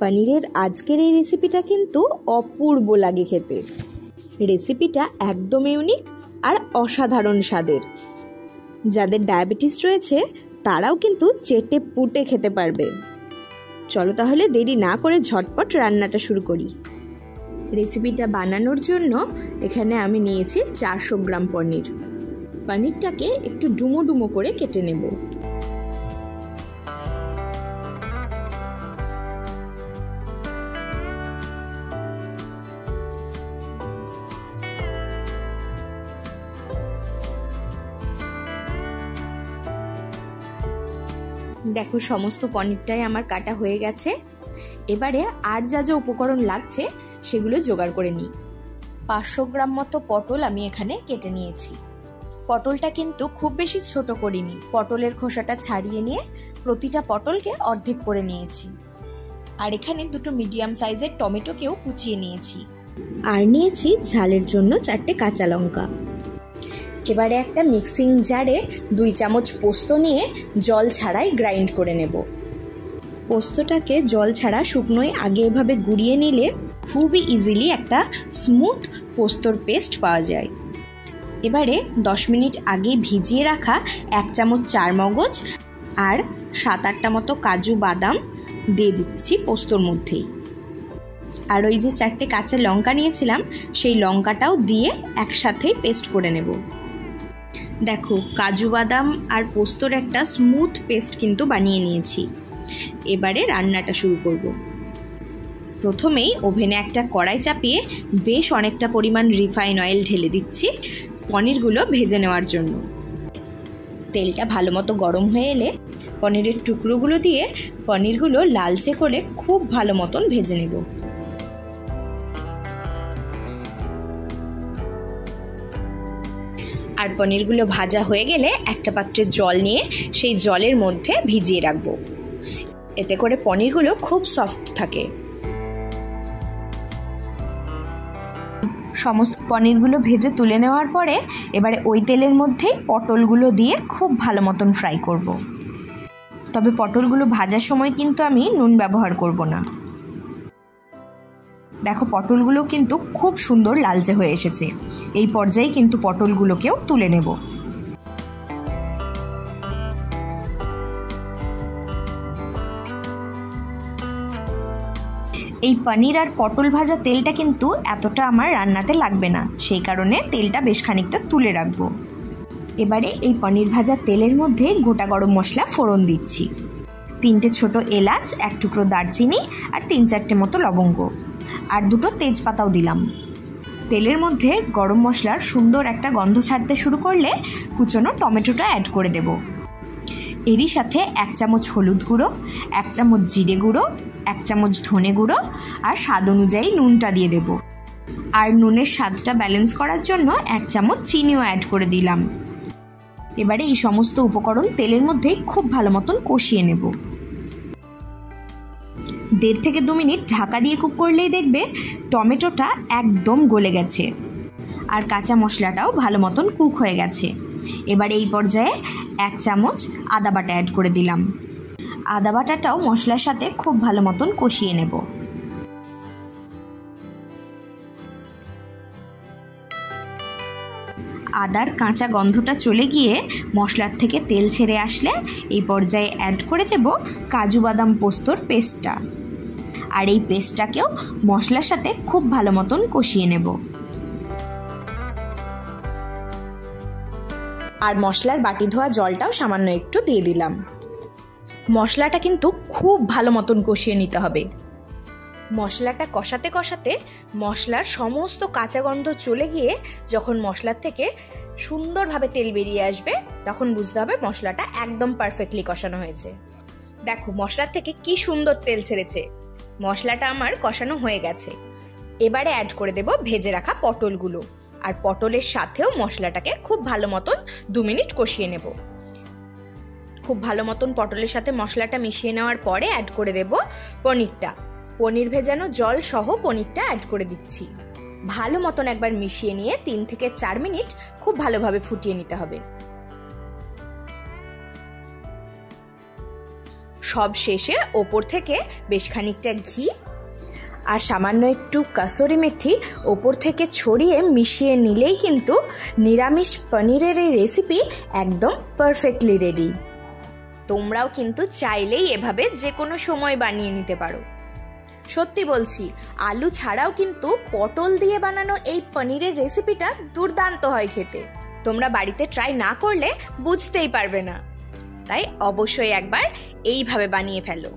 পনিরের আজকের এই রেসিপিটা কিন্তু অপূর্ব লাগে খেতে। রেসিপিটা একদম ইউনিক আর অসাধারণ স্বাদের। যাদের ডায়াবেটিস রয়েছে তারাও কিন্তু চেটে পুটে খেতে পারবে। চলো তাহলে দেরি না করে ঝটপট রান্নাটা শুরু করি। রেসিপিটা বানানোর জন্য এখানে আমি নিয়েছি 400 গ্রাম পনির। পনিরটাকে একটু ডুমো ডুমো করে কেটে নেব। দেখো সমস্ত পনিরটাই আমার কাটা হয়ে গেছে। এবারে আর যা যা উপকরণ লাগছে সেগুলো জোগাড় করে নিই। 500 গ্রাম মতো পটল আমি এখানে কেটে নিয়েছি। পটলটা কিন্তু খুব বেশি ছোট করিনি, পটলের খোসাটা ছাড়িয়ে নিয়ে প্রতিটা পটলকে অর্ধেক করে নিয়েছি। আর এখানে দুটো মিডিয়াম সাইজের টমেটোকেও কুচিয়ে নিয়েছি। আর নিয়েছি ঝালের জন্য 4টে কাঁচা লঙ্কা। এবারে একটা মিক্সিং জারে 2 চামচ পোস্ত নিয়ে জল ছাড়াই গ্রাইন্ড করে নেব। পোস্তটাকে জল ছাড়া শুকনোয় আগে এভাবে গুঁড়িয়ে নিলে খুবই ইজিলি একটা স্মুথ পোস্তর পেস্ট পাওয়া যায়। এবারে 10 মিনিট আগে ভিজিয়ে রাখা 1 চামচ চারমগজ আর 7-8টা মতো কাজু বাদাম দিয়ে দিচ্ছি পোস্তর মধ্যেই। আর ওই যে 4টে কাঁচা লঙ্কা নিয়েছিলাম সেই লঙ্কাটাও দিয়ে একসাথেই পেস্ট করে নেব। দেখো কাজু বাদাম আর পোস্তর একটা স্মুথ পেস্ট কিন্তু বানিয়ে নিয়েছি। এবারে রান্নাটা শুরু করব। প্রথমেই ওভেনে একটা কড়াই চাপিয়ে বেশ অনেকটা পরিমাণ রিফাইন অয়েল ঢেলে দিচ্ছি পনিরগুলো ভেজে নেওয়ার জন্য। তেলটা ভালো মতো গরম হয়ে এলে পনিরের টুকরোগুলো দিয়ে পনিরগুলো লালচে করে খুব ভালো মতন ভেজে নেব। আর পনিরগুলো ভাজা হয়ে গেলে একটা পাত্রে জল নিয়ে সেই জলের মধ্যে ভিজিয়ে রাখবো। এতে করে পনিরগুলো খুব সফট থাকে। সমস্ত পনিরগুলো ভেজে তুলে নেওয়ার পরে এবারে ওই তেলের মধ্যেই পটলগুলো দিয়ে খুব ভালো মতন ফ্রাই করব। তবে পটলগুলো ভাজার সময় কিন্তু আমি নুন ব্যবহার করব না। দেখো পটলগুলো কিন্তু খুব সুন্দর লালচে হয়ে এসেছে। এই পর্যায়ে কিন্তু পটলগুলোকেও তুলে নেব। এই পনির আর পটল ভাজা তেলটা কিন্তু এতটা আমার রান্নাতে লাগবে না, সেই কারণে তেলটা বেশ খানিকটা তুলে রাখবো। এবারে এই পনির ভাজা তেলের মধ্যে গোটা গরম মশলা ফোড়ন দিচ্ছি। 3টে ছোট এলাচ, 1 টুকরো দারচিনি আর 3-4টে মতো লবঙ্গ আর 2টো তেজপাতাও দিলাম। তেলের মধ্যে গরম মশলার সুন্দর একটা গন্ধ ছাড়তে শুরু করলে কুচনো টমেটোটা অ্যাড করে দেব। এরই সাথে 1 চামচ হলুদ গুঁড়ো, 1 চামচ জিরে গুঁড়ো, 1 চামচ ধনে গুঁড়ো আর স্বাদ অনুযায়ী নুনটা দিয়ে দেব। আর নুনের স্বাদটা ব্যালেন্স করার জন্য 1 চামচ চিনিও অ্যাড করে দিলাম। এবারে এই সমস্ত উপকরণ তেলের মধ্যেই খুব ভালো মতন কষিয়ে নেব। 1.5 থেকে 2 মিনিট ঢাকা দিয়ে কুক করলেই দেখবে টমেটোটা একদম গলে গেছে আর কাঁচা মশলাটাও ভালো মতন কুক হয়ে গেছে। এবার এই পর্যায়ে 1 চামচ আদা বাটা অ্যাড করে দিলাম। আদা বাটাটাও মশলার সাথে খুব ভালো মতন কষিয়ে নেব। আদার কাঁচা গন্ধটা চলে গিয়ে মশলার থেকে তেল ছেড়ে আসলে এই পর্যায়ে অ্যাড করে দেব কাজু বাদাম পোস্তর পেস্টটা। আর এই পেস্টটাকেও মশলার সাথে খুব ভালো মতন কষিয়ে নেব। আর মশলার বাটি ধোয়া জলটাও সামান্য একটু দিয়ে দিলাম। মশলাটা কিন্তু খুব ভালো মতন কষিয়ে নিতে হবে। মশলাটা কষাতে কষাতে মশলার সমস্ত কাঁচা গন্ধ চলে গিয়ে যখন মশলার থেকে সুন্দরভাবে তেল বেরিয়ে আসবে তখন বুঝতে হবে মশলাটা একদম পারফেক্টলি কষানো হয়েছে। দেখো মশলার থেকে কি সুন্দর তেল ছেড়েছে। মশলাটা আমার কষানো হয়ে গেছে। এবারে অ্যাড করে দেব ভেজে রাখা পটলগুলো আর পটলের সাথেও মশলাটাকে খুব ভালো মতন 2 মিনিট কষিয়ে নেব। খুব ভালো মতন পটলের সাথে মশলাটা মিশিয়ে নেওয়ার পরে অ্যাড করে দেব পনিরটা। পনির ভেজানো জল সহ পনিরটা অ্যাড করে দিচ্ছি। ভালো মতন একবার মিশিয়ে নিয়ে 3 থেকে 4 মিনিট খুব ভালোভাবে ফুটিয়ে নিতে হবে। সব শেষে ওপর থেকে বেশ খানিকটা ঘি আর সামান্য একটু কাসুরি মেথি ওপর থেকে ছড়িয়ে মিশিয়ে নিলেই কিন্তু নিরামিষ পনিরের এই রেসিপি একদম পারফেক্টলি রেডি। তোমরাও কিন্তু চাইলেই এভাবে যে কোনো সময় বানিয়ে নিতে পারো। সত্যি বলছি, আলু ছাড়াও কিন্তু পটল দিয়ে বানানো এই পনিরের রেসিপিটা দুর্দান্ত হয় খেতে। তোমরা বাড়িতে ট্রাই না করলে বুঝতেই পারবে না, তাই অবশ্যই একবার এইভাবে বানিয়ে ফেলো।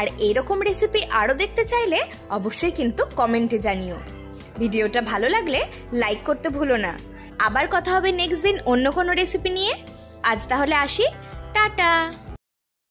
আর এইরকম রেসিপি আরও দেখতে চাইলে অবশ্যই কিন্তু কমেন্টে জানিও। ভিডিওটা ভালো লাগলে লাইক করতে ভুলো না। আবার কথা হবে নেক্সট দিন অন্য কোনো রেসিপি নিয়ে। আজ তাহলে আসি, টাটা।